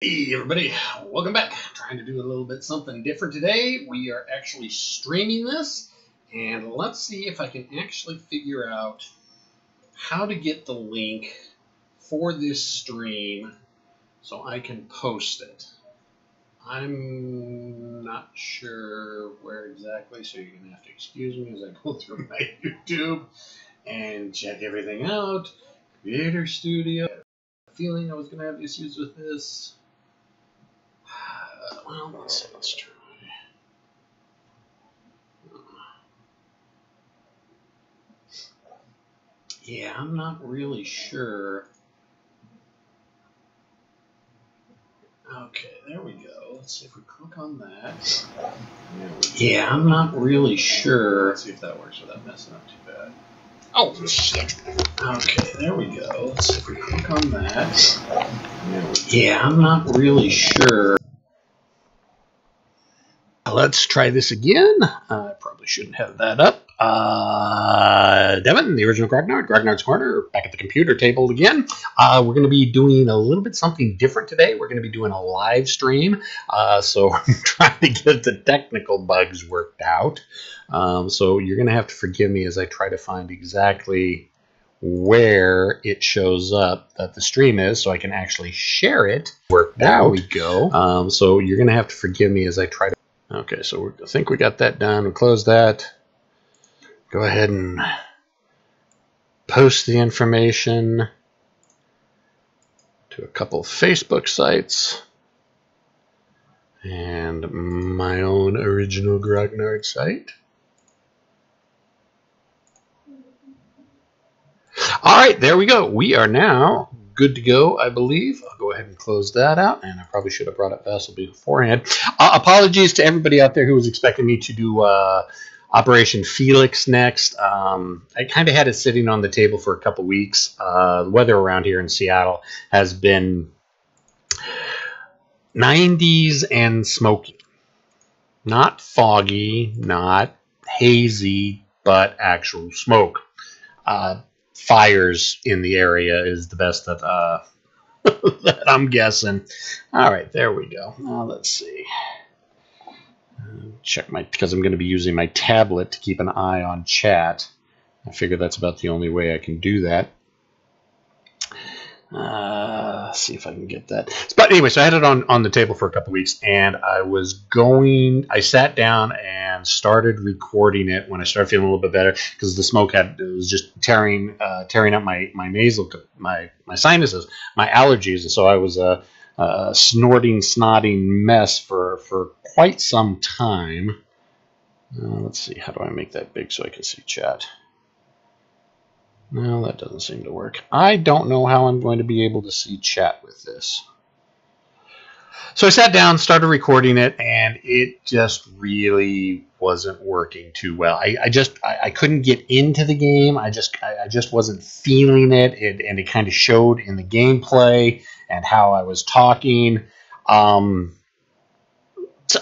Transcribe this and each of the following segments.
Hey everybody, welcome back. Trying to do a little bit something different today. We are actually streaming this, and let's see if I can actually figure out how to get the link for this stream so I can post it. I'm not sure where exactly, so you're gonna have to excuse me as I go through my YouTube and check everything out. Creator Studio. I had a feeling I was gonna have issues with this. Well, let's try. Yeah, I'm not really sure. Okay, there we go. Let's see if we click on that. Yeah, I'm not really sure. Let's see if that works without messing up too bad. Oh, shit. Okay, there we go. Let's see if we click on that. Yeah, I'm not really sure. Let's try this again. I probably shouldn't have that up. Devin, the original Grognard, Grognard's Corner, back at the computer table again. We're going to be doing a little bit something different today. We're going to be doing a live stream. So I'm trying to get the technical bugs worked out. So you're going to have to forgive me as I try to find exactly where it shows up that the stream is so I can actually share it. Worked out. There we go. So you're going to have to forgive me as I try to. Okay, so I think we got that done. We'll close that. Go ahead and post the information to a couple Facebook sites and my own original Grognard site. All right, there we go. We are now good to go, I believe. I'll go ahead and close that out, and I probably should have brought up Vassal beforehand. Apologies to everybody out there who was expecting me to do Operation Felix next. I kind of had it sitting on the table for a couple weeks. The weather around here in Seattle has been 90s and smoky. Not foggy, not hazy, but actual smoke. Fires in the area is the best that, that I'm guessing. All right, there we go. Now let's see. Check because I'm going to be using my tablet to keep an eye on chat. I figure that's about the only way I can do that. See if I can get that. But anyway, so I had it on the table for a couple weeks, and I sat down and started recording it when I started feeling a little bit better because the smoke was just tearing up my nasal, my sinuses, my allergies, and so I was a snorting, snotting mess for quite some time. Let's see, how do I make that big so I can see chat? No, that doesn't seem to work. I don't know how I'm going to be able to see chat with this. So I sat down, started recording it, and it just really wasn't working too well. I couldn't get into the game. I just wasn't feeling it, and it kind of showed in the gameplay and how I was talking. So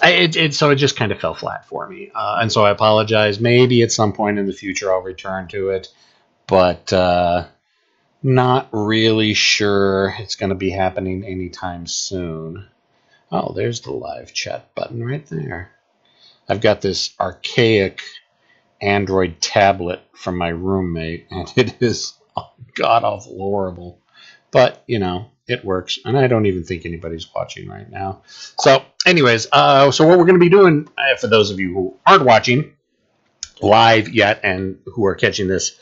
it just kind of fell flat for me, and so I apologize. Maybe at some point in the future I'll return to it. But not really sure it's going to be happening anytime soon. Oh, there's the live chat button right there. I've got this archaic Android tablet from my roommate, and it is god-awful horrible. But, you know, it works, and I don't even think anybody's watching right now. So, anyways, so what we're going to be doing, for those of you who aren't watching live yet and who are catching this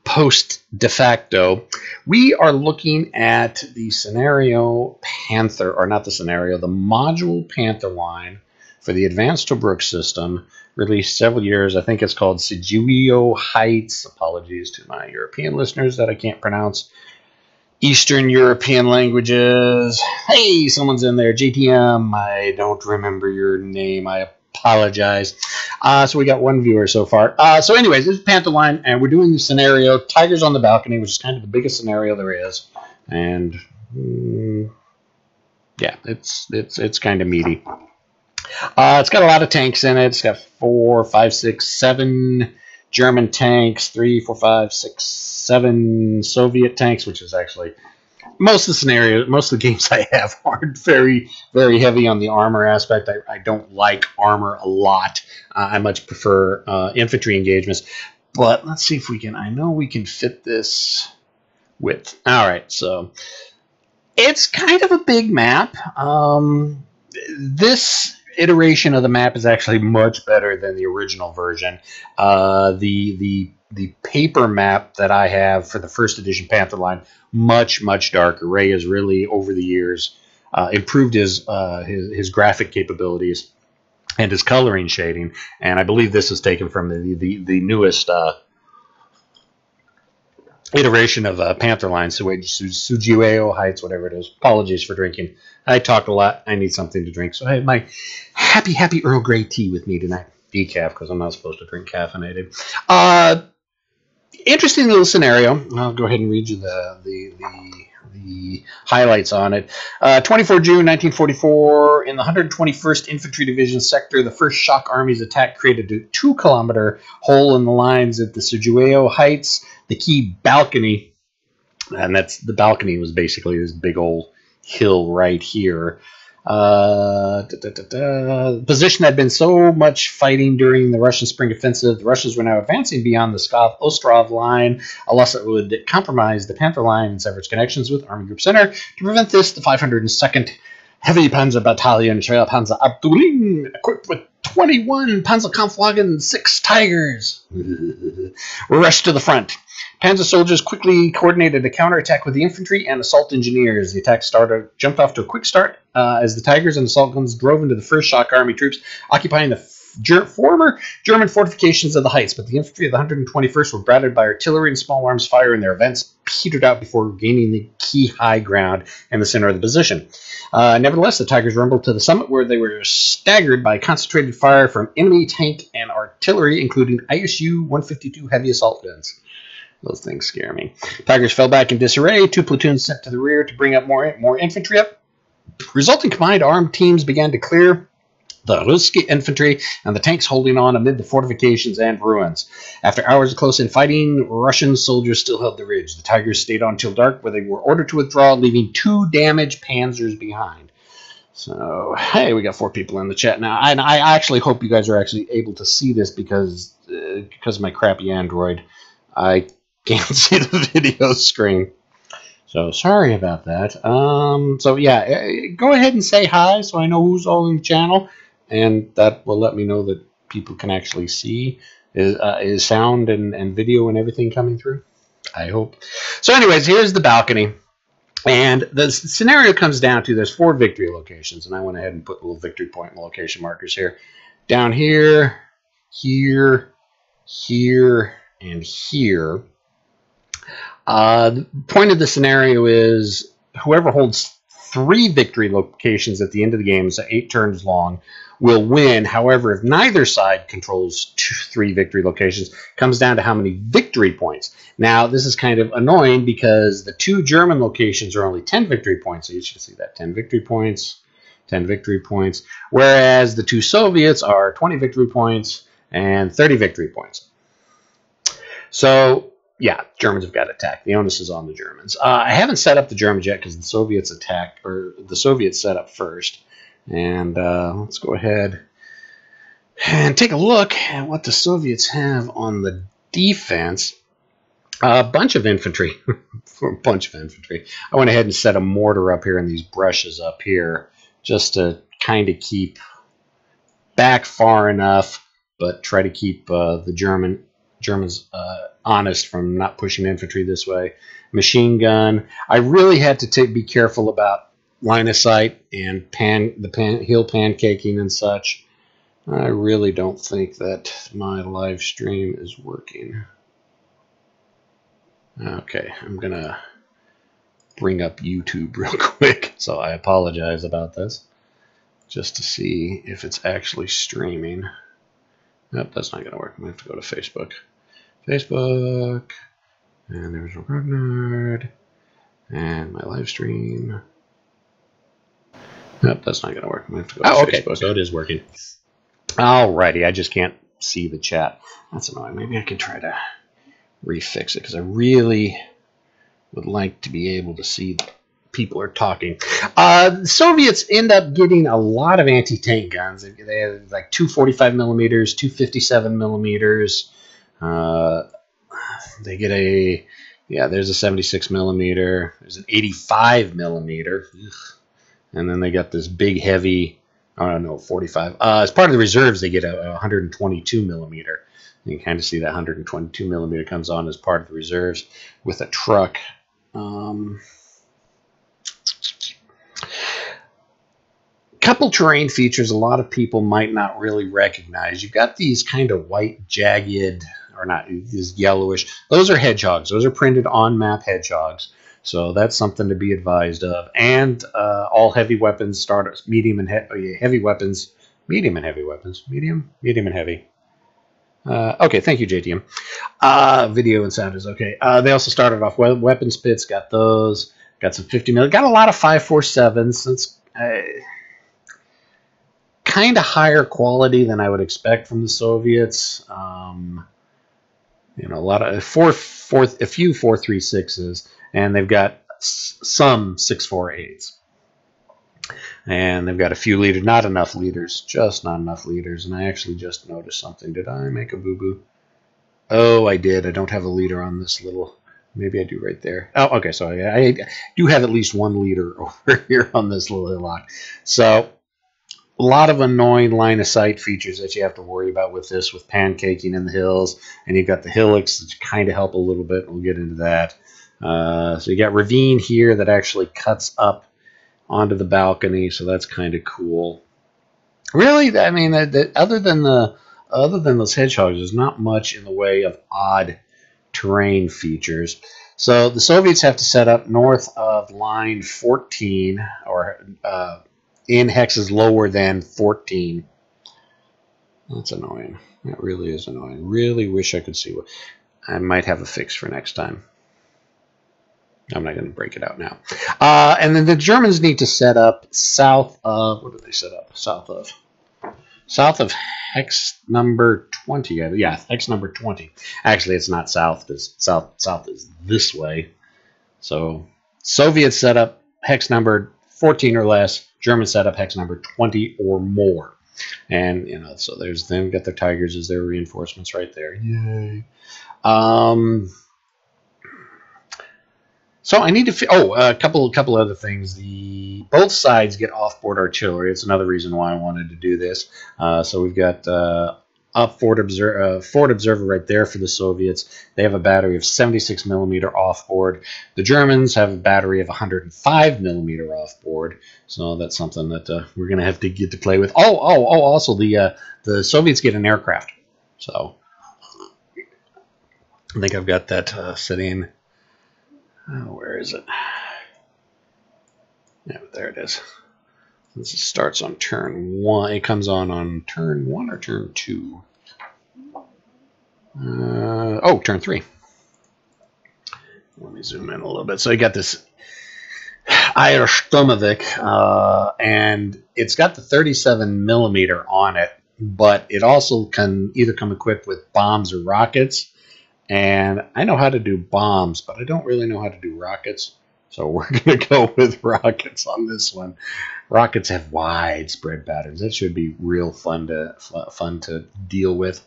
post de facto, we are looking at the scenario Panther, or not the scenario, the module Panther Line for the Advanced Tobruk system, released several years. I think it's called Sijuio Heights. Apologies to my European listeners that I can't pronounce Eastern European languages. Hey, someone's in there. JTM, I don't remember your name. I apologize. So we got one viewer so far. So anyways, this is Panther Line, and we're doing the scenario Tigers on the Balcony, which is kind of the biggest scenario there is. And yeah, it's kind of meaty. It's got a lot of tanks in it. It's got 4, 5, 6, 7 German tanks, 3, 4, 5, 6, 7 Soviet tanks, which is actually most of the scenarios, most of the games I have aren't very, very heavy on the armor aspect. I don't like armor a lot. I much prefer infantry engagements. But let's see if we can. I know we can fit this width. All right, so it's kind of a big map. This iteration of the map is actually much better than the original version. The paper map that I have for the first edition Panther Line, much darker. Ray has really over the years improved his graphic capabilities and his coloring shading, and I believe this is taken from the newest iteration of Panther Line, Sujiweo Heights, whatever it is. Apologies for drinking. I talk a lot. I need something to drink, so I have my happy Earl Grey tea with me tonight. Decaf, because I'm not supposed to drink caffeinated. Interesting little scenario. I'll go ahead and read you the highlights on it. 24 June 1944, in the 121st Infantry Division sector, the first Shock Army's attack created a 2-kilometer hole in the lines at the Sujiweo Heights. The key balcony, and the balcony was basically this big old hill right here. Position had been so much fighting during the Russian spring offensive. The Russians were now advancing beyond the Pskov-Ostrov line. A loss that would compromise the Panther Line and sever its connections with Army Group Center. To prevent this, the 502nd Heavy Panzer Battalion, Trail Panzer Abdulin, equipped with 21 Panzerkampfwagen and 6 Tigers, were rushed to the front. Panzer soldiers quickly coordinated a counterattack with the infantry and assault engineers. The attack jumped off to a quick start as the Tigers and assault guns drove into the first Shock Army troops, occupying the former German fortifications of the heights. But the infantry of the 121st were battered by artillery and small arms fire, and their advance petered out before gaining the key high ground in the center of the position. Nevertheless, the Tigers rumbled to the summit, where they were staggered by concentrated fire from enemy tank and artillery, including ISU-152 heavy assault guns. Those things scare me. Tigers fell back in disarray. 2 platoons sent to the rear to bring up more infantry up. Resulting combined armed teams began to clear the Ruski infantry and the tanks holding on amid the fortifications and ruins. After hours of close-in fighting, Russian soldiers still held the ridge. The Tigers stayed on till dark, where they were ordered to withdraw, leaving 2 damaged panzers behind. So, hey, we got 4 people in the chat now. And I actually hope you guys are actually able to see this because of my crappy Android. I can't see the video screen. So sorry about that. So yeah, go ahead and say hi so I know who's all in the channel, and that will let me know that people can actually see. Is sound and video and everything coming through? I hope. So anyways, here's the balcony. And the scenario comes down to there's 4 victory locations, and I went ahead and put little victory point location markers here. Down here, here, here, and here. The point of the scenario is whoever holds 3 victory locations at the end of the game, so 8 turns long, will win. However, if neither side controls 3 victory locations, it comes down to how many victory points. Now, this is kind of annoying because the 2 German locations are only 10 victory points. So you should see that 10 victory points, 10 victory points, whereas the 2 Soviets are 20 victory points and 30 victory points. So yeah, Germans have got to attack. The onus is on the Germans. I haven't set up the Germans yet because the Soviets set up first. And let's go ahead and take a look at what the Soviets have on the defense. A bunch of infantry. A bunch of infantry. I went ahead and set a mortar up here and these brushes up here just to kind of keep back far enough, but try to keep the Germans honest from not pushing infantry this way. Machine gun. I really had to be careful about line of sight and hill pancaking and such. I really don't think that my live stream is working. Okay, I'm gonna bring up YouTube real quick, so I apologize about this, just to see if it's actually streaming. Nope, that's not gonna work. I'm gonna have to go to Facebook. And there's a Ragnar, and my live stream. Nope, that's not going to work. I'm going to have to go to Facebook. So it is working. Alrighty, I just can't see the chat. That's annoying. Maybe I can try to refix it, because I really would like to be able to see people are talking. The Soviets end up getting a lot of anti-tank guns. They had like 245 millimeters, 257 millimeters. They get there's a 76 millimeter. There's an 85 millimeter. Ugh. And then they got this big, heavy, I don't know, 45. As part of the reserves, they get a 122 millimeter. You can kind of see that 122 millimeter comes on as part of the reserves with a truck. Couple terrain features a lot of people might not really recognize. You've got these kind of white, jagged, or not, these yellowish. Those are hedgehogs. Those are printed on-map hedgehogs. So that's something to be advised of. And all heavy weapons start medium and heavy weapons. Medium and heavy weapons. Medium and heavy. Okay, thank you, JTM. Video and sound is okay. They also started off weapon spits. Got those. Got some 50 mil. Got a lot of 5.47s. That's kind of higher quality than I would expect from the Soviets. You know, a lot of a few 4.36s, and they've got some 6.48s. And they've got a few leaders, not enough leaders, just not enough leaders. And I actually just noticed something. Did I make a boo-boo? Oh, I did. I don't have a leader on this little. Maybe I do right there. Oh, okay. So I do have at least one leader over here on this little hillock. So a lot of annoying line of sight features that you have to worry about with this, with pancaking in the hills. And you've got the hillocks that kind of help a little bit. We'll get into that. So you got ravine here that actually cuts up onto the balcony, so that's kind of cool. Really, I mean, other than those hedgehogs, there's not much in the way of odd terrain features. So the Soviets have to set up north of line 14, or in hexes lower than 14. That's annoying. That really is annoying. Really wish I could see what. I might have a fix for next time. I'm not going to break it out now. And then the Germans need to set up south of, what did they set up? South of hex number 20. Yeah, hex number 20. Actually, it's not south. It's south is this way. So Soviets set up hex number 14 or less. Germans set up hex number 20 or more. And, you know, so there's them, got their Tigers as their reinforcements right there. Yay. So I need to. A couple other things. Both sides get off-board artillery. It's another reason why I wanted to do this. So we've got Fort Observer right there for the Soviets. They have a battery of 76 millimeter off-board. The Germans have a battery of 105 millimeter off-board. So that's something that we're going to have to get to play with. Also the Soviets get an aircraft. So I think I've got that sitting. Oh, where is it? Yeah, there it is. This starts on turn 1. It comes on turn 1 or turn 2? Turn 3. Let me zoom in a little bit. So you got this Eiersturmweg, and it's got the 37 millimeter on it, but it also can either come equipped with bombs or rockets. And I know how to do bombs, but I don't really know how to do rockets. So we're going to go with rockets on this one. Rockets have widespread patterns. That should be real fun to deal with.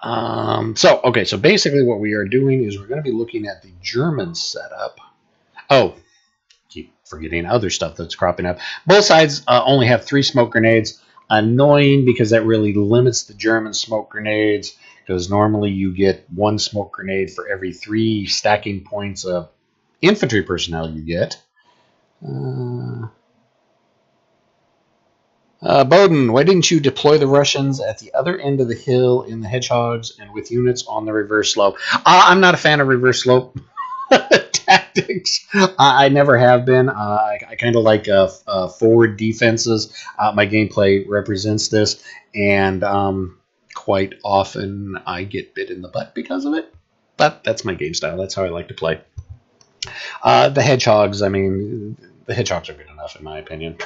So basically what we are doing is we're going to be looking at the German setup. Oh, keep forgetting other stuff that's cropping up. Both sides only have 3 smoke grenades. Annoying because that really limits the German smoke grenades, because normally you get 1 smoke grenade for every 3 stacking points of infantry personnel you get. Bowden, why didn't you deploy the Russians at the other end of the hill in the hedgehogs and with units on the reverse slope? I'm not a fan of reverse slope tactics. I never have been. I kind of like forward defenses. My gameplay represents this, and quite often I get bit in the butt because of it. But that's my game style. That's how I like to play. The hedgehogs, I mean, the hedgehogs are good enough in my opinion.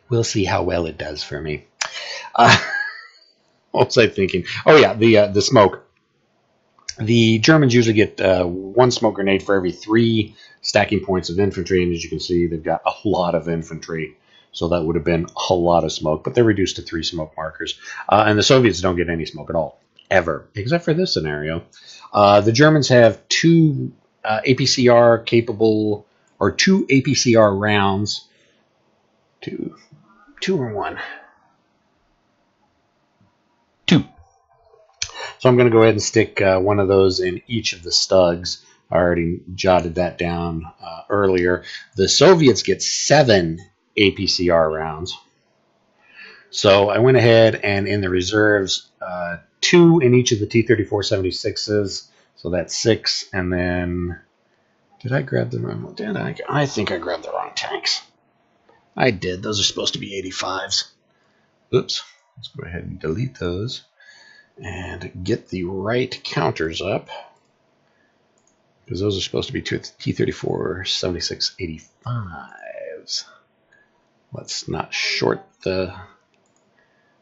We'll see how well it does for me. What was I thinking? Oh yeah, the smoke. The Germans usually get 1 smoke grenade for every 3 stacking points of infantry, and as you can see, they've got a lot of infantry, so that would have been a lot of smoke, but they're reduced to 3 smoke markers. And the Soviets don't get any smoke at all, ever, except for this scenario. The Germans have 2 APCR capable, or 2 APCR rounds. 2 or 1? 2. So I'm going to go ahead and stick one of those in each of the stugs. I already jotted that down earlier. The Soviets get 7 APCR rounds. So I went ahead and in the reserves, 2 in each of the T-34-76s. So that's 6. And then, did I grab the wrong one? Did I think I grabbed the wrong tanks. I did. Those are supposed to be 85s. Oops. Let's go ahead and delete those and get the right counters up, because those are supposed to be T-34-76-85s. Let's not short the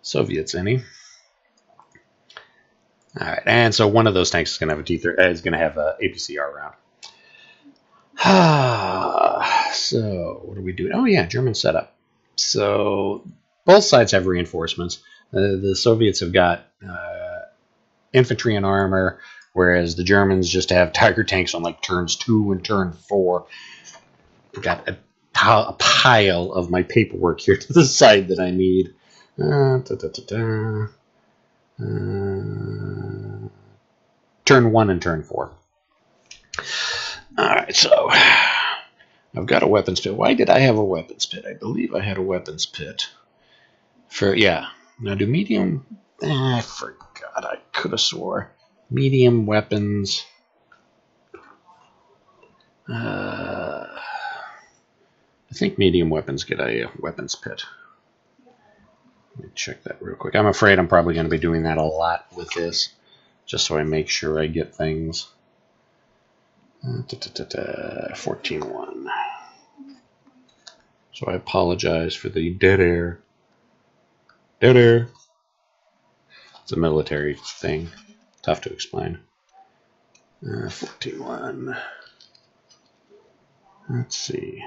Soviets any. All right, and so one of those tanks is going to have a APCR round. So what are we doing? Oh yeah, German setup. So both sides have reinforcements. The Soviets have got infantry and armor, whereas the Germans just have Tiger tanks on like turns 2 and turn 4. I've got a pile of my paperwork here to the side that I need. Turn 1 and turn 4. Alright, so I've got a weapons pit. Why did I have a weapons pit? I believe I had a weapons pit. Yeah. Now do medium... I forgot. I could have swore. Medium weapons. I think medium weapons get a weapons pit. Let me check that real quick. I'm afraid I'm probably going to be doing that a lot with this, just so I make sure I get things. 14-1. So I apologize for the dead air. Dead air. It's a military thing. Tough to explain. 14-1. Let's see.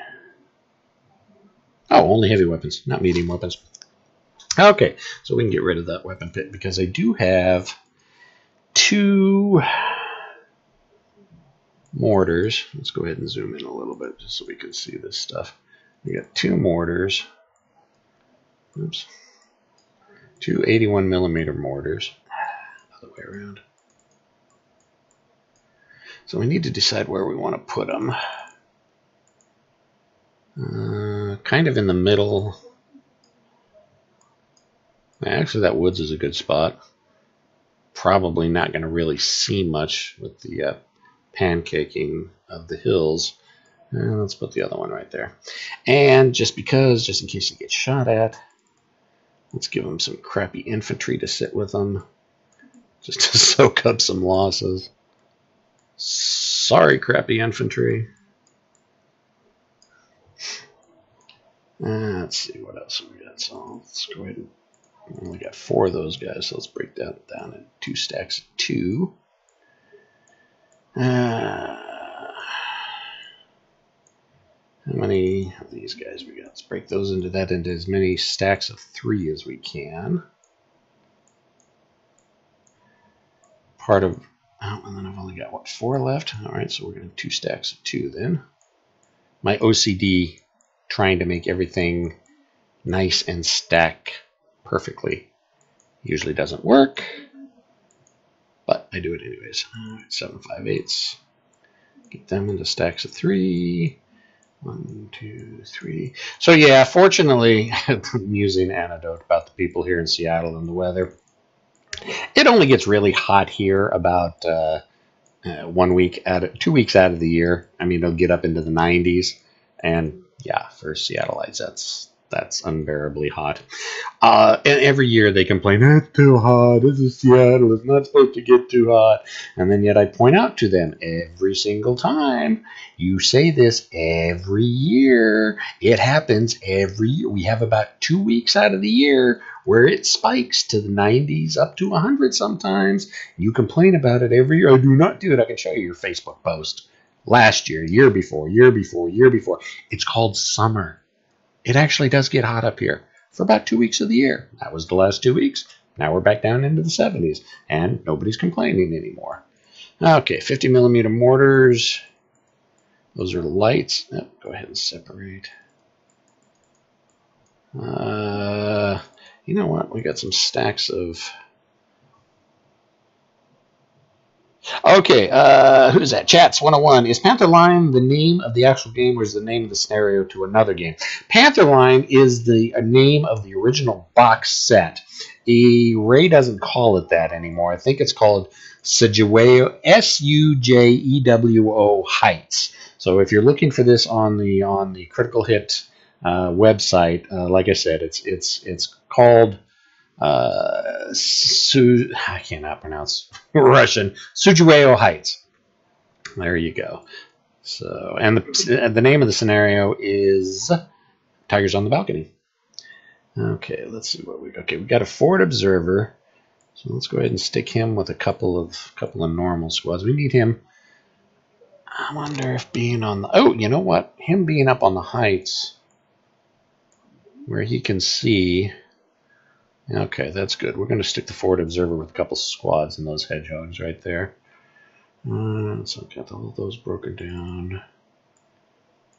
Oh, only heavy weapons, not medium weapons. Okay, so we can get rid of that weapon pit because I do have 2 mortars. Let's go ahead and zoom in a little bit just so we can see this stuff. We got 2 mortars. Oops. 2 81mm mortars. Other way around. So we need to decide where we want to put them. Kind of in the middle. Actually, that woods is a good spot. Probably not going to really see much with the pancaking of the hills. Let's put the other one right there. And just in case he gets shot at, let's give him some crappy infantry to sit with him, just to soak up some losses. Sorry, crappy infantry. Let's see what else we got. So let's go ahead and we only got 4 of those guys, so let's break that down into 2 stacks of 2. How many of these guys we got? Let's break those into as many stacks of 3 as we can. And then I've only got, what, 4 left? All right, so we're going to 2 stacks of 2 then. My OCD trying to make everything nice and stack perfectly usually doesn't work, but I do it anyways. All right, 7 5/8. Get them into stacks of 3. 1 2 3. So yeah, fortunately, amusing anecdote about the people here in Seattle and the weather. It only gets really hot here about 2 weeks out of the year. I mean, it'll get up into the 90s, and yeah, for Seattleites, that's unbearably hot. And every year they complain, it's too hot, this is Seattle, it's not supposed to get too hot. And then yet I point out to them every single time, you say this every year. It happens every year. We have about 2 weeks out of the year where it spikes to the 90s, up to 100 sometimes. You complain about it every year. I do not do it. I can show you your Facebook post. Last year, year before, year before, year before. It's called summer. It actually does get hot up here for about 2 weeks of the year. That was the last 2 weeks. Now we're back down into the 70s, and nobody's complaining anymore. Okay, 50 millimeter mortars. Those are lights. Oh, go ahead and separate. You know what? We got some stacks of... Okay, who's that? Chats 101. Is Panther Line the name of the actual game, or is the name of the scenario to another game? Panther Line is the name of the original box set. Ray doesn't call it that anymore. I think it's called Sujewo, Sujewo Heights. So if you're looking for this on the Critical Hit website, like I said, it's called I cannot pronounce Russian. Sujewo Heights. There you go. So, and the name of the scenario is Tigers on the Balcony. Okay, let's see what we got. Okay, we got a forward observer. So let's go ahead and stick him with a couple of normal squads. We need him. I wonder if being on the... Oh, you know what? Him being up on the heights where he can see... Okay, that's good. We're going to stick the forward observer with a couple squads and those hedgehogs right there. So I've got all those broken down.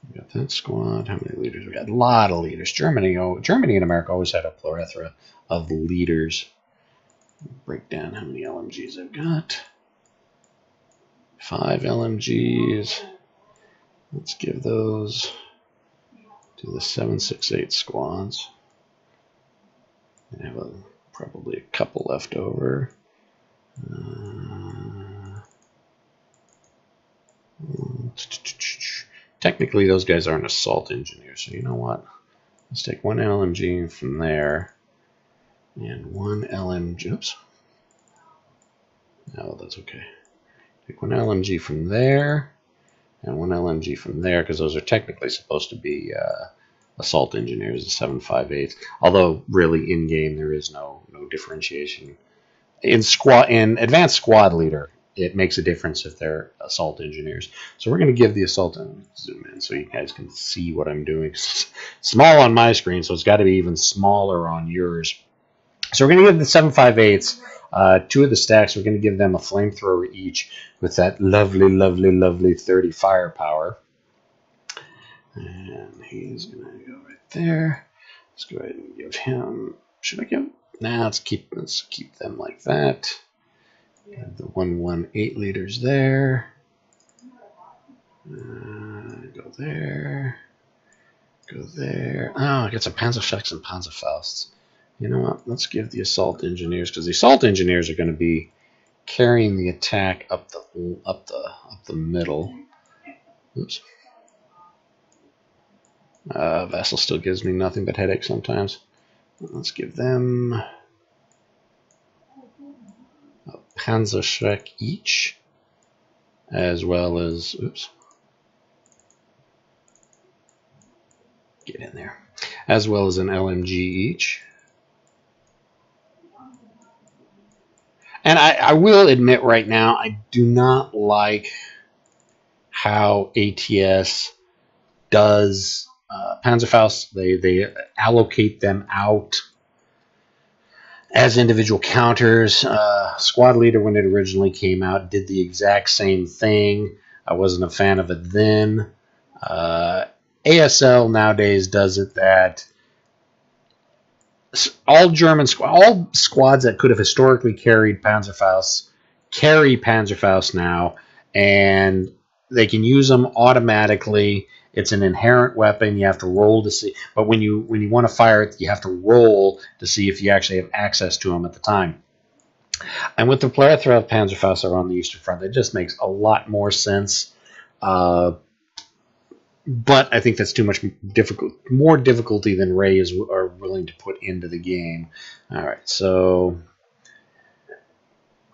We got that squad. How many leaders? We got a lot of leaders. Germany and America always had a plethora of leaders. Break down how many LMGs I've got. 5 LMGs. Let's give those to the 768 squads. I have probably a couple left over. Technically, those guys aren't assault engineers, so you know what? Let's take one LMG from there and one LMG. Oops. No, that's okay. Take one LMG from there and one LMG from there, because those are technically supposed to be assault engineers, the 758. Although really in game there is no differentiation. In advanced squad leader, it makes a difference if they're assault engineers. So we're going to give the assault, zoom in so you guys can see what I'm doing. It's small on my screen, so it's got to be even smaller on yours. So we're going to give the 758s 2 of the stacks. We're going to give them a flamethrower each with that lovely, lovely, lovely 30 firepower. And he's going to go right there. Let's go ahead and give him... Should I give... Nah, let's keep them like that. The 118 liters there. Go there. Go there. Oh, I got some Panzerschrecks and Panzerfausts. You know what? Let's give the assault engineers, because the assault engineers are going to be carrying the attack up the middle. Oops. Vassal still gives me nothing but headaches sometimes. Let's give them a Panzerschreck each, as well as, oops, get in there, as well as an LMG each. And I will admit right now, I do not like how ATS does Panzerfaust. They allocate them out as individual counters. Squad Leader, when it originally came out, did the exact same thing. I wasn't a fan of it then. ASL nowadays does it that all squads that could have historically carried Panzerfaust carry Panzerfaust now, and they can use them automatically. It's an inherent weapon. You have to roll to see, but when you want to fire it, you have to roll to see if you actually have access to them at the time. And with the plethora of Panzerfaust that are on the Eastern Front, it just makes a lot more sense. But I think that's too much more difficulty than Ray are willing to put into the game. All right, so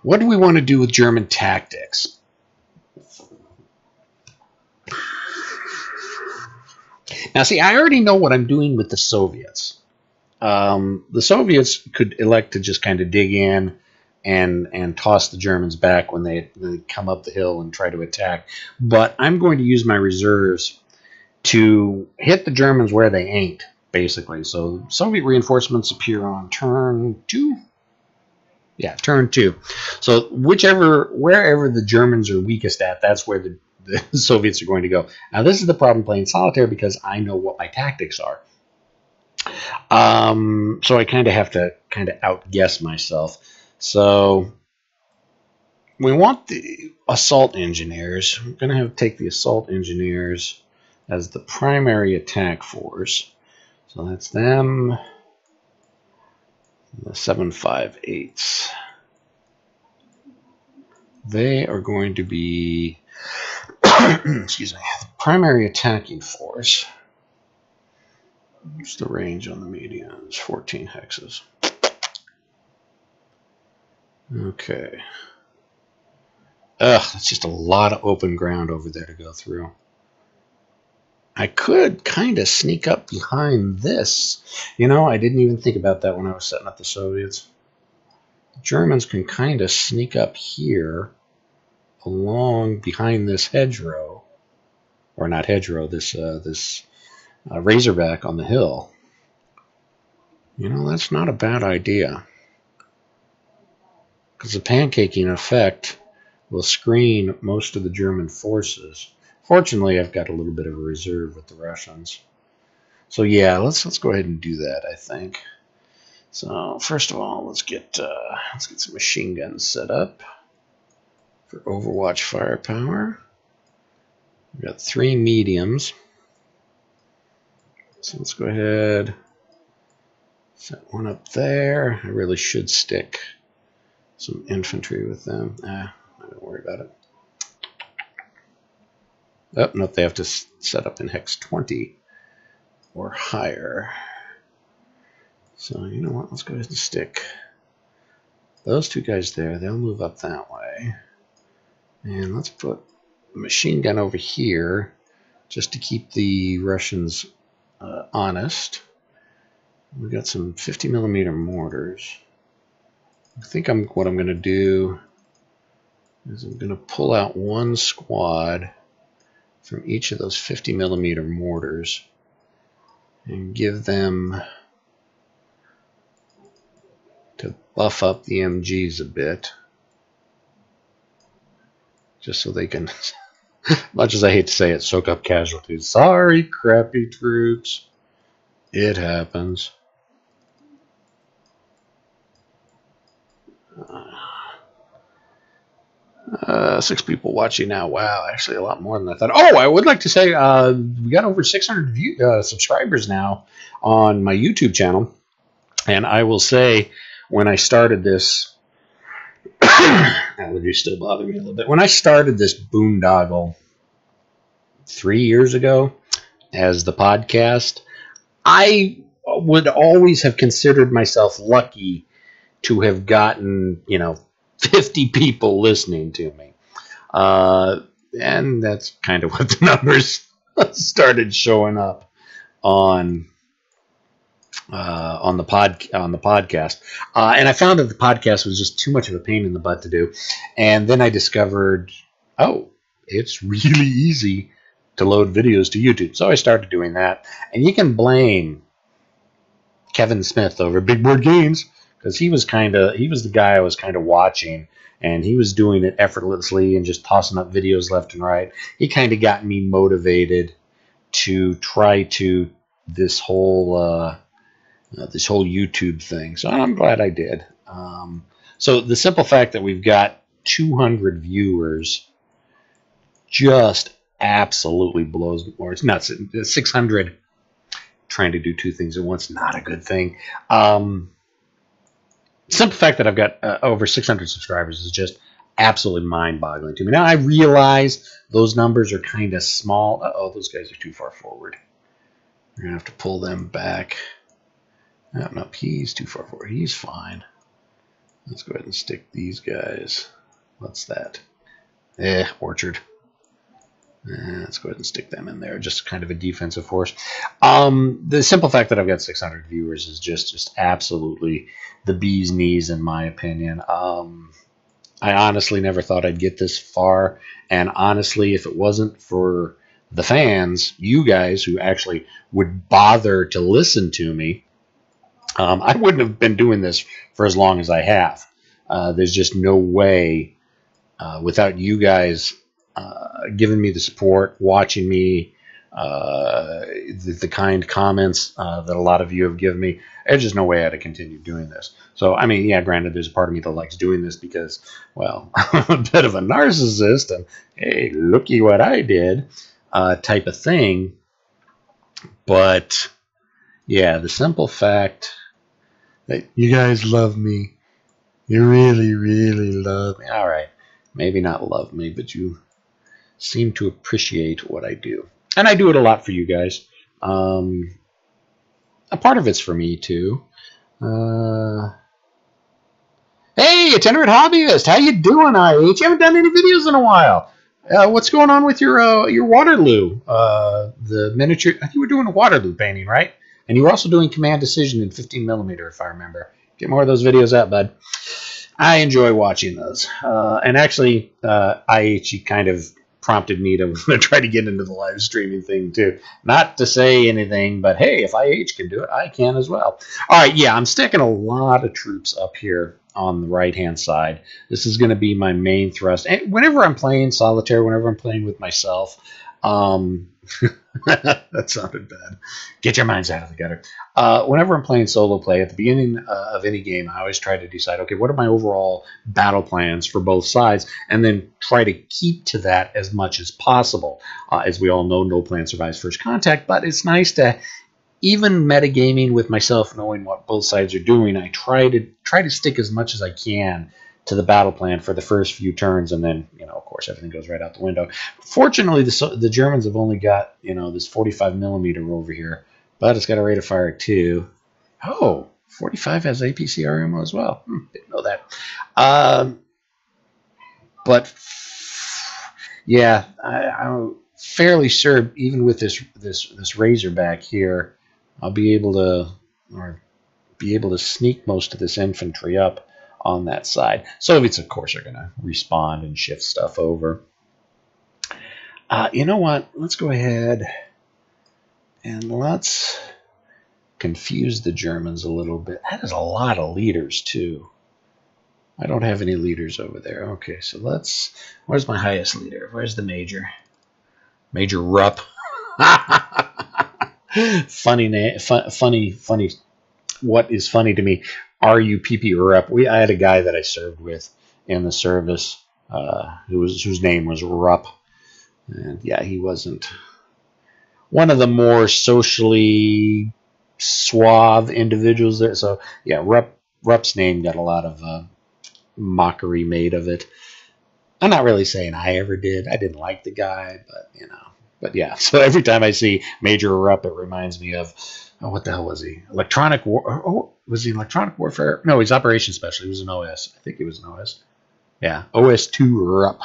what do we want to do with German tactics? Now, see, I already know what I'm doing with the Soviets. The Soviets could elect to just kind of dig in and toss the Germans back when they come up the hill and try to attack. But I'm going to use my reserves to hit the Germans where they ain't, basically. So Soviet reinforcements appear on turn 2. Yeah, turn 2. So wherever the Germans are weakest at, that's where the Soviets are going to go. Now, this is the problem playing solitaire because I know what my tactics are. So I kind of have to outguess myself. So we want the assault engineers. I'm going to have to take the assault engineers as the primary attack force. So that's them. The 758s. They are going to be excuse me, the primary attacking force. What's the range on the medians? 14 hexes. Okay. Ugh, that's just a lot of open ground over there to go through. I could kind of sneak up behind this. You know, I didn't even think about that when I was setting up the Soviets. The Germans can kind of sneak up here along behind this hedgerow. Or not hedgerow, this razorback on the hill. You know, that's not a bad idea. Because the pancaking effect will screen most of the German forces. Fortunately, I've got a little bit of a reserve with the Russians. So yeah, let's go ahead and do that, I think. So first of all, let's get some machine guns set up for Overwatch firepower. We've got 3 mediums. So let's go ahead, set one up there. I really should stick some infantry with them. I don't worry about it. Oh, nope, they have to set up in hex 20 or higher. So you know what, let's go ahead and stick those 2 guys there. They'll move up that way. And let's put a machine gun over here just to keep the Russians honest. We've got some 50mm mortars. I think what I'm going to do is I'm going to pull out 1 squad from each of those 50mm mortars and give them to buff up the MGs a bit, just so they can, much as I hate to say it, soak up casualties. Sorry, crappy troops. It happens. 6 people watching now. Wow, actually a lot more than I thought. Oh, I would like to say we got over 600 subscribers now on my YouTube channel. And I will say, when I started this, allergies still bother me a little bit. When I started this boondoggle 3 years ago as the podcast, I would always have considered myself lucky to have gotten, 50 people listening to me. And that's kind of what the numbers started showing up on the podcast. And I found that the podcast was just too much of a pain in the butt to do. And then I discovered, oh, it's really easy to load videos to YouTube. So I started doing that. And you can blame Kevin Smith over Big Board Games, because he was the guy I was kind of watching, and he was doing it effortlessly and just tossing up videos left and right. He kind of got me motivated to try to this whole YouTube thing. So I'm glad I did. So the simple fact that we've got 200 viewers just absolutely blows, or it's nuts. 600 trying to do 2 things at once, not a good thing. Simple fact that I've got over 600 subscribers is just absolutely mind-boggling to me. Now, I realize those numbers are kind of small. Uh-oh, those guys are too far forward. We're going to have to pull them back. Oh, no, he's too far forward. He's fine. Let's go ahead and stick these guys. What's that? Orchard. Let's go ahead and stick them in there, just kind of a defensive force. The simple fact that I've got 600 viewers is just absolutely the bee's knees, in my opinion. I honestly never thought I'd get this far, and honestly, if it wasn't for the fans, you guys who actually would bother to listen to me, I wouldn't have been doing this for as long as I have. There's just no way without you guys giving me the support, watching me, the kind comments that a lot of you have given me. There's just no way I'd have continued doing this. So, I mean, yeah, granted, there's a part of me that likes doing this because, well, I'm a bit of a narcissist and, hey, looky what I did type of thing. But, yeah, the simple fact that you guys love me, you really, really love me. All right, maybe not love me, but you seem to appreciate what I do. And I do it a lot for you guys. A part of it's for me, too. Hey, itinerant hobbyist, how you doing, IH? You haven't done any videos in a while. What's going on with your Waterloo? The miniature, I think you were doing a Waterloo painting, right? And you were also doing Command Decision in 15mm, if I remember. Get more of those videos out, bud. I enjoy watching those. And actually, IH kind of prompted me to try to get into the live streaming thing too. Not to say anything, but hey, if IH can do it, I can as well. All right, yeah, I'm sticking a lot of troops up here on the right-hand side. This is going to be my main thrust. And whenever I'm playing solitaire, whenever I'm playing with myself, that sounded bad. Get your minds out of the gutter. Whenever I'm playing solo play, at the beginning of any game, I always try to decide, okay, what are my overall battle plans for both sides, and then try to keep to that as much as possible. As we all know, no plan survives first contact, but it's nice to, even metagaming with myself, knowing what both sides are doing, I try to stick as much as I can to the battle plan for the first few turns, and then, you know, of course, everything goes right out the window. Fortunately, the Germans have only got, you know, this 45mm over here, but it's got a rate of fire 2. Oh, 45 has APCR ammo as well. Didn't know that. But yeah, I'm fairly sure even with this Razorback here, I'll be able to sneak most of this infantry up on that side. Soviets, of course, are going to respawn and shift stuff over. You know what? Let's go ahead and let's confuse the Germans a little bit. That is a lot of leaders, too. I don't have any leaders over there. Okay, so let's... Where's my highest leader? Where's the Major? Major Rupp. Funny name. Funny. What is funny to me? RUPP Rupp. I had a guy that I served with in the service whose name was Rupp. And yeah, he wasn't one of the more socially suave individuals there. So yeah, Rupp's name got a lot of mockery made of it. I'm not really saying I ever did. I didn't like the guy, but you know. But yeah, so every time I see Major Rupp, it reminds me of, oh, what the hell was he? Electronic War? Oh, was he Electronic Warfare? No, he's Operations Special. He was an OS. I think he was an OS. Yeah, OS2 Rupp.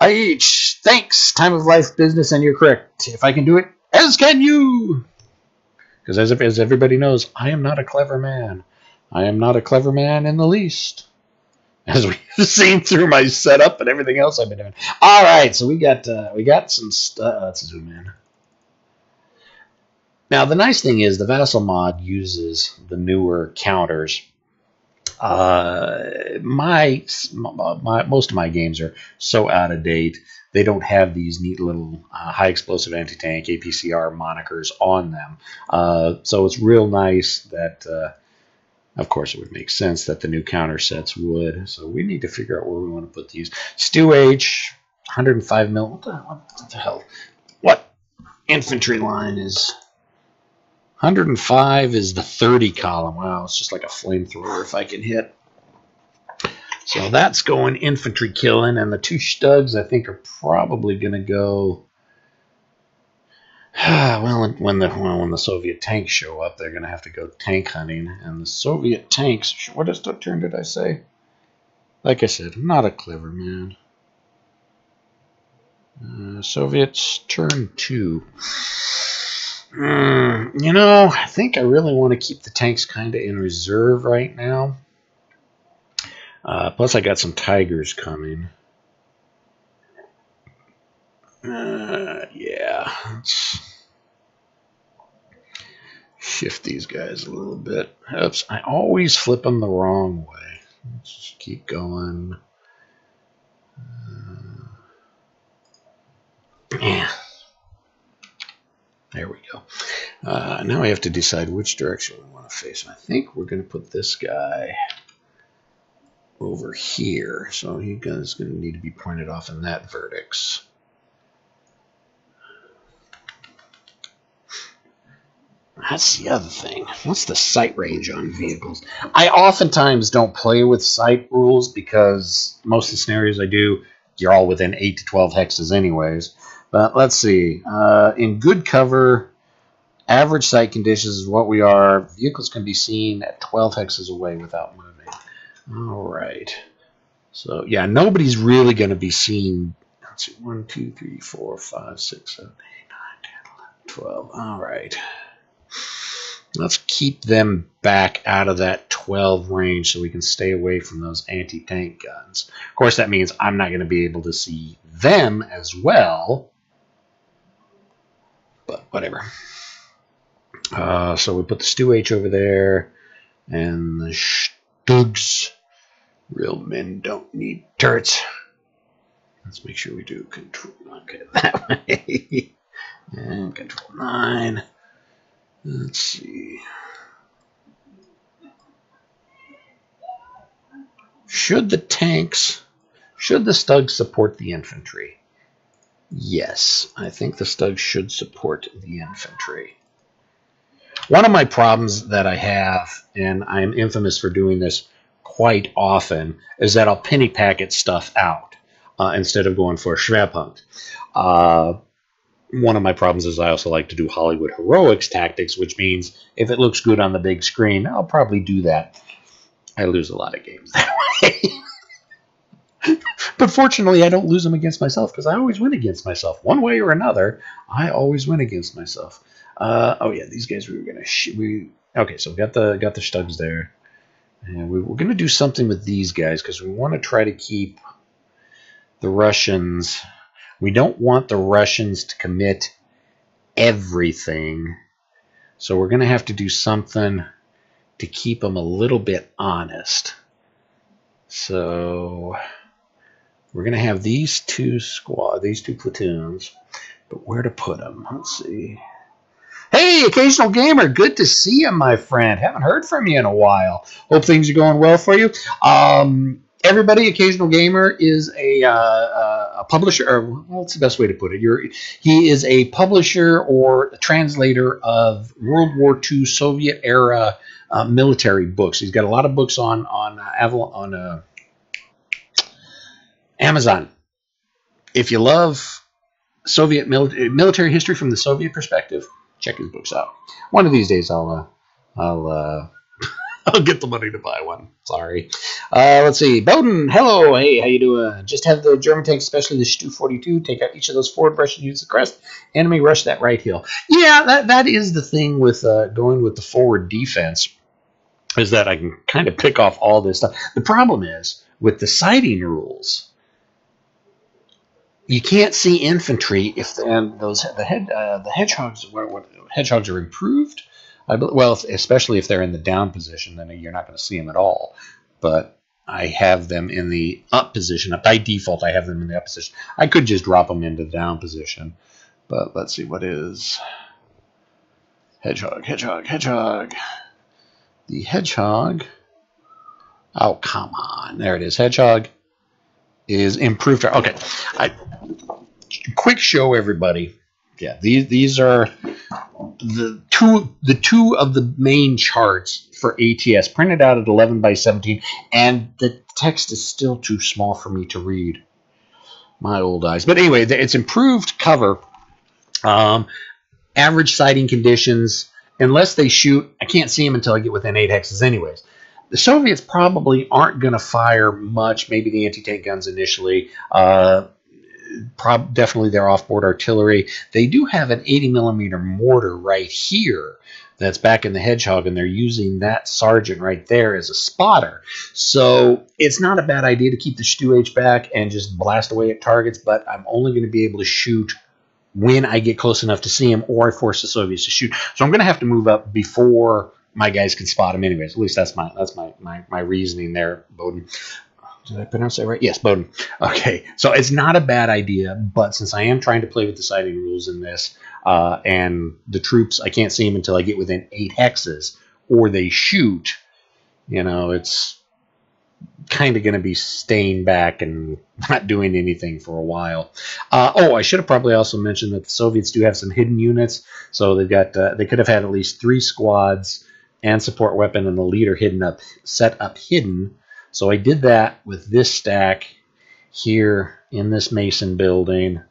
IH, thanks. Time of life business, and you're correct. If I can do it, as can you. Because as everybody knows, I am not a clever man. I am not a clever man in the least. As we've seen through my setup and everything else I've been doing. All right, so we got some stuff. Let's zoom in. Now the nice thing is the Vassal mod uses the newer counters. Most of my games are so out of date. They don't have these neat little high explosive anti-tank APCR monikers on them. So it's real nice that. Of course, it would make sense that the new counter sets would. So we need to figure out where we want to put these. Stu H, 105 mil. What the hell? What infantry line is 105 is the 30 column. Wow, it's just like a flamethrower if I can hit. So that's going infantry killing, and the two Stugs I think are probably going to go. Well, when the Soviet tanks show up, they're going to have to go tank hunting. And the Soviet tanks, what turn did I say? Like I said, I'm not a clever man. Soviets turn 2. You know, I think I really want to keep the tanks kind of in reserve right now. Plus, I got some Tigers coming. Yeah, let's shift these guys a little bit. Oops, I always flip them the wrong way. Let's just keep going. Yeah. There we go. Now I have to decide which direction we want to face. I think we're going to put this guy over here. So he is going to need to be pointed off in that vertex. That's the other thing. What's the sight range on vehicles? I oftentimes don't play with sight rules because most of the scenarios I do, you're all within 8 to 12 hexes anyways. But let's see. In good cover, average sight conditions is what we are. Vehicles can be seen at 12 hexes away without moving. All right. So, yeah, nobody's really going to be seen. Let's see. 1, 2, 3, 4, 5, 6, 7, 8, 9, 10, 11, 12. All right. Let's keep them back out of that 12 range so we can stay away from those anti-tank guns. Of course, that means I'm not going to be able to see them as well. But whatever. So we put the Stu H over there. And the Stugs. Real men don't need turrets. Let's make sure we do control. Okay, that way. And control 9. Let's see. Should the Stugs support the infantry? Yes, I think the Stugs should support the infantry. One of my problems that I have, and I am infamous for doing this quite often, is that I'll penny packet stuff out instead of going for a Schwerpunkt. One of my problems is I also like to do Hollywood heroics tactics, which means if it looks good on the big screen, I'll probably do that. I lose a lot of games that way. But fortunately, I don't lose them against myself because I always win against myself. One way or another, I always win against myself. Oh yeah, these guys we were gonna okay, so we got the Stugs there, and we're gonna do something with these guys because we want to try to keep the Russians. We don't want the Russians to commit everything, so we're gonna have to do something to keep them a little bit honest. So we're gonna have these two platoons, but where to put them? Let's see. Hey, Occasional Gamer, good to see you, my friend. Haven't heard from you in a while. Hope things are going well for you. Everybody, Occasional Gamer is a publisher, or what's the best way to put it? He is a publisher or a translator of World War II Soviet-era military books. He's got a lot of books on Amazon. If you love Soviet military history from the Soviet perspective, check his books out. One of these days, I'll get the money to buy one. Sorry. Let's see. Bowden, hello. Hey, how you doing? Just have the German tanks, especially the Stu-42, take out each of those forward Russian units of crest. Enemy rush that right hill. Yeah, that is the thing with going with the forward defense, is that I can kind of pick off all this stuff. The problem is with the sighting rules. You can't see infantry if the hedgehogs are improved. Well, especially if they're in the down position, then you're not going to see them at all. But I have them in the up position. By default, I have them in the up position. I could just drop them into the down position. But let's see, what is hedgehog? The hedgehog. Oh, come on. There it is. Hedgehog is improved. Okay. Quick show, everybody. Yeah, these are the two of the main charts for ATS, printed out at 11 by 17, and the text is still too small for me to read. My old eyes. But anyway, it's improved cover. Average sighting conditions. Unless they shoot, I can't see them until I get within 8 hexes anyways. The Soviets probably aren't going to fire much, maybe the anti-tank guns initially. definitely their off-board artillery. They do have an 80mm mortar right here that's back in the Hedgehog, and they're using that sergeant right there as a spotter. So it's not a bad idea to keep the Stu-H back and just blast away at targets, but I'm only going to be able to shoot when I get close enough to see him, or I force the Soviets to shoot. So I'm going to have to move up before my guys can spot him anyways. At least that's my reasoning there, Bowden. Did I pronounce that right? Yes, Bowden. Okay, so it's not a bad idea, but since I am trying to play with the sighting rules in this, and the troops, I can't see them until I get within 8 hexes, or they shoot, you know, it's kind of going to be staying back and not doing anything for a while. Oh, I should have probably also mentioned that the Soviets do have some hidden units, so they've got they could have had at least 3 squads and support weapon and the leader set up hidden. So I did that with this stack here in this Mason building.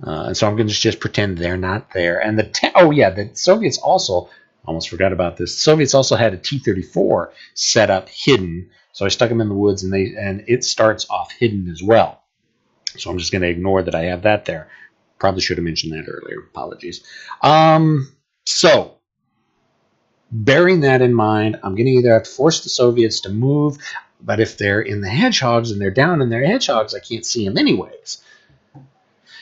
And so I'm going to just pretend they're not there. And the Soviets also, almost forgot about this, the Soviets also had a T-34 set up hidden. So I stuck them in the woods, and it starts off hidden as well. So I'm just going to ignore that I have that there. Probably should have mentioned that earlier. Apologies. So bearing that in mind, I'm going to either have to force the Soviets to move, but if they're in the Hedgehogs and they're down in their Hedgehogs, I can't see them anyways.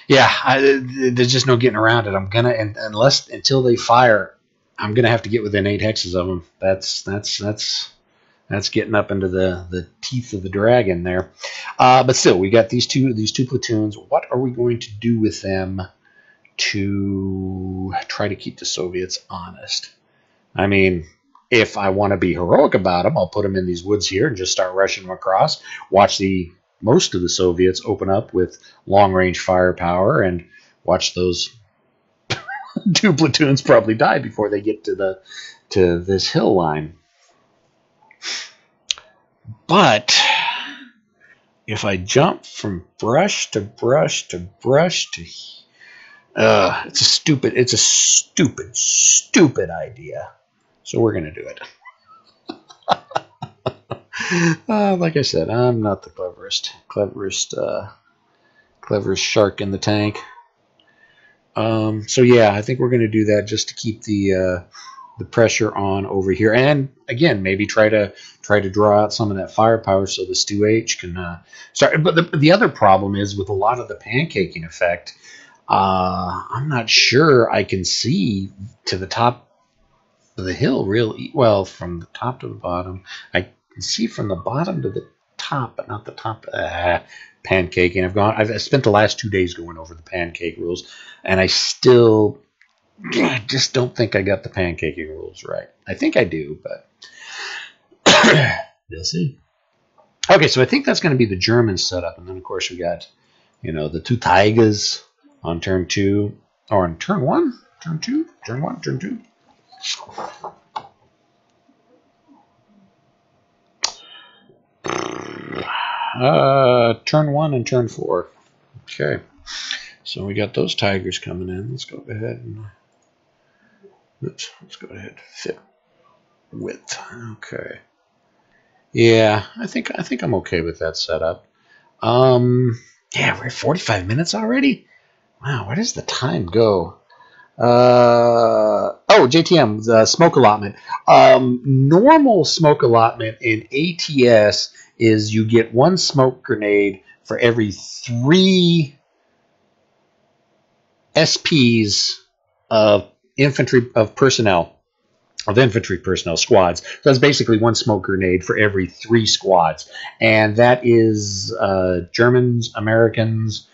Yeah, there's just no getting around it. I'm gonna, until they fire, I'm gonna have to get within 8 hexes of them. That's getting up into the teeth of the dragon there. But still, we got these two platoons. What are we going to do with them to try to keep the Soviets honest? I mean, if I want to be heroic about them, I'll put them in these woods here and just start rushing them across. Watch most of the Soviets open up with long-range firepower, and watch those 2 platoons probably die before they get to this hill line. But if I jump from brush to brush to brush to it's a stupid idea. So we're going to do it. Like I said, I'm not the cleverest shark in the tank. So yeah, I think we're going to do that just to keep the pressure on over here, and again, maybe try to draw out some of that firepower so the Stu-H can start. But the other problem is with a lot of the pancaking effect, I'm not sure I can see to the top of the hill really well. From the top to the bottom, I can see from the bottom to the top, but not the top. Pancaking. I've spent the last 2 days going over the pancake rules, and I still just don't think I got the pancaking rules right. I think I do, but we'll see. Okay, so I think that's going to be the German setup, and then of course we got, the 2 Tigers on turn 2, or on turn 1, turn 2, turn 1, turn 2. Turn 1 and turn 4. Okay, so we got those Tigers coming in. Let's go ahead and let's go ahead fit width. Okay, yeah, I think I'm okay with that setup. Yeah, we're at 45 minutes already. Wow, where does the time go? Oh, JTM, the smoke allotment. Normal smoke allotment in ATS is you get 1 smoke grenade for every 3 SPs of infantry personnel squads. So that's basically 1 smoke grenade for every 3 squads, and that is Germans, Americans,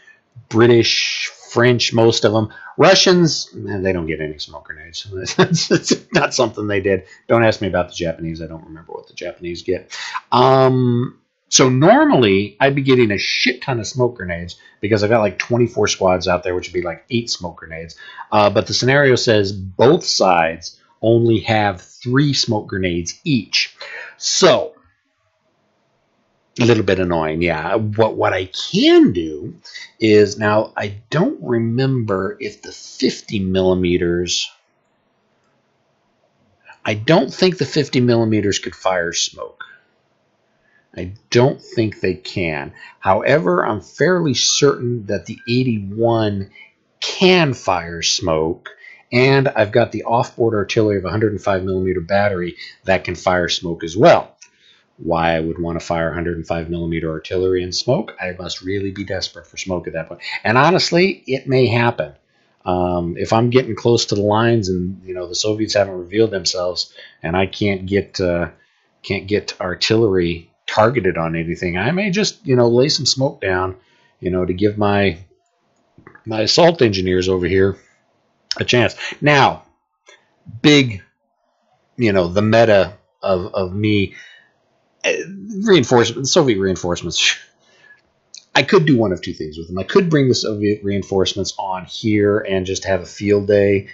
British, French, most of them. Russians, they don't get any smoke grenades. It's not something they did. Don't ask me about the Japanese. I don't remember what the Japanese get. So normally I'd be getting a shit ton of smoke grenades because I've got like 24 squads out there, which would be like 8 smoke grenades. But the scenario says both sides only have 3 smoke grenades each. So a little bit annoying, yeah. What I can do is, now I don't remember if the 50 millimeters, I don't think the 50 millimeters could fire smoke. I don't think they can. However, I'm fairly certain that the 81 can fire smoke, and I've got the offboard artillery of 105mm battery that can fire smoke as well. Why I would want to fire 105mm artillery and smoke, I must really be desperate for smoke at that point. And honestly, it may happen. If I'm getting close to the lines and the Soviets haven't revealed themselves, and I can't get artillery targeted on anything, I may just lay some smoke down, to give my assault engineers over here a chance. Now, big, the meta of me reinforcement, Soviet reinforcements. I could do one of two things with them. I could bring the Soviet reinforcements on here and just have a field day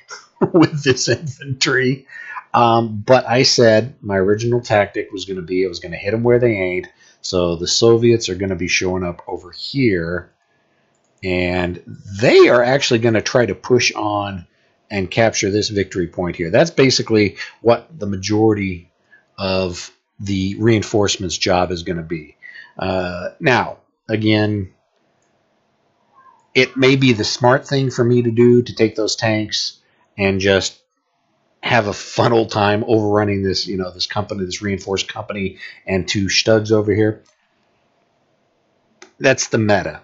with this infantry. But I said my original tactic was going to be I was going to hit them where they ain't. So the Soviets are going to be showing up over here, and they are actually going to try to push on and capture this victory point here. That's basically what the majority of the reinforcements job is going to be. Now, again, it may be the smart thing for me to do to take those tanks and just have a fun old time overrunning this, this company, this reinforced company, and 2 studs over here. That's the meta.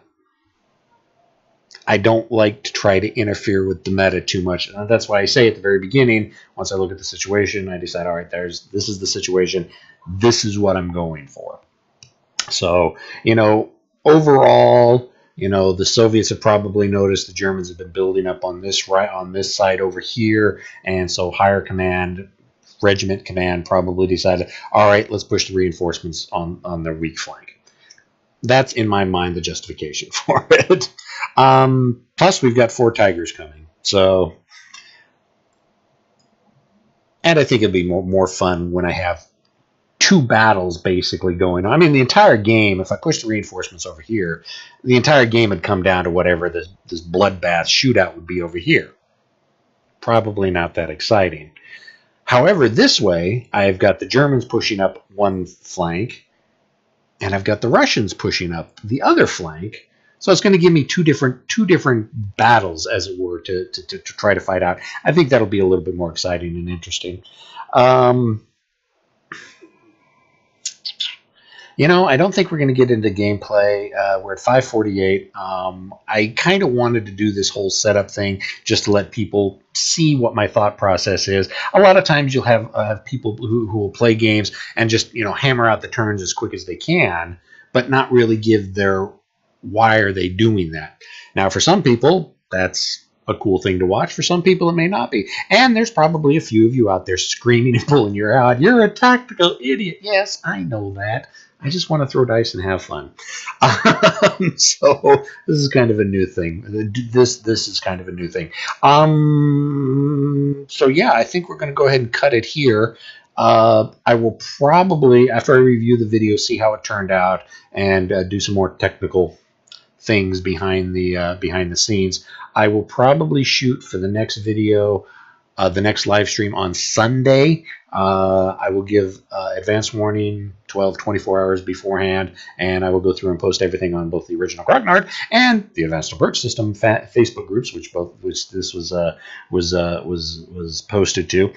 I don't like to try to interfere with the meta too much. And that's why I say at the very beginning, once I look at the situation, I decide, all right, this is the situation. This is what I'm going for. So, overall, the Soviets have probably noticed the Germans have been building up on this side over here, and so higher command, regiment command, probably decided, all right, let's push the reinforcements on their weak flank. That's in my mind the justification for it. Plus, we've got 4 Tigers coming, so, and I think it'll be more fun when I have 2 battles basically going on. I mean, the entire game, if I push the reinforcements over here, the entire game would come down to whatever this bloodbath shootout would be over here. Probably not that exciting. However, this way, I've got the Germans pushing up one flank, and I've got the Russians pushing up the other flank. So it's going to give me two different battles, as it were, to try to fight out. I think that'll be a little bit more exciting and interesting. I don't think we're going to get into gameplay. We're at 5:48. I kind of wanted to do this whole setup thing just to let people see what my thought process is. A lot of times you'll have people who will play games and just hammer out the turns as quick as they can, but not really give their why are they doing that. Now, for some people, that's a cool thing to watch. For some people, it may not be. And there's probably a few of you out there screaming and pulling your hair out. You're a tactical idiot. Yes, I know that. I just want to throw dice and have fun. So this is kind of a new thing. This is kind of a new thing. So yeah, I think we're going to go ahead and cut it here. I will probably, after I review the video, see how it turned out and do some more technical things behind the scenes. I will probably shoot for the next video, the next live stream on Sunday. I will give advance warning 24 hours beforehand, and I will go through and post everything on both the original Grognard and the Advanced Birch System Facebook groups, which this was posted to.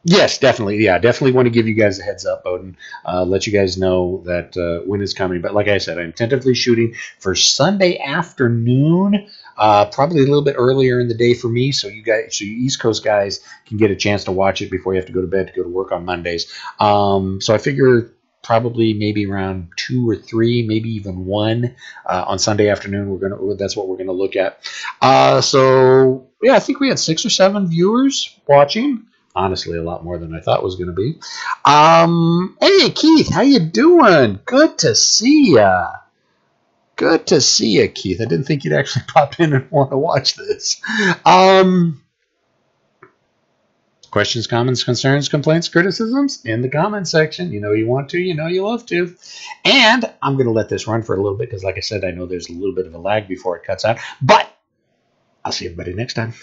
Yes, definitely. Yeah, definitely want to give you guys a heads up, Odin. Let you guys know that when it's coming. But like I said, I'm tentatively shooting for Sunday afternoon, probably a little bit earlier in the day for me, so you East Coast guys can get a chance to watch it before you have to go to bed to go to work on Mondays. So I figure probably maybe around 2 or 3, maybe even 1 on Sunday afternoon. That's what we're gonna look at. So yeah, I think we had 6 or 7 viewers watching. Honestly, a lot more than I thought it was going to be. Hey, Keith, how you doing? Good to see ya. Good to see you, Keith. I didn't think you'd actually pop in and want to watch this. Questions, comments, concerns, complaints, criticisms in the comment section. You know you want to, you know you love to. And I'm going to let this run for a little bit because, like I said, I know there's a little bit of a lag before it cuts out. But I'll see everybody next time.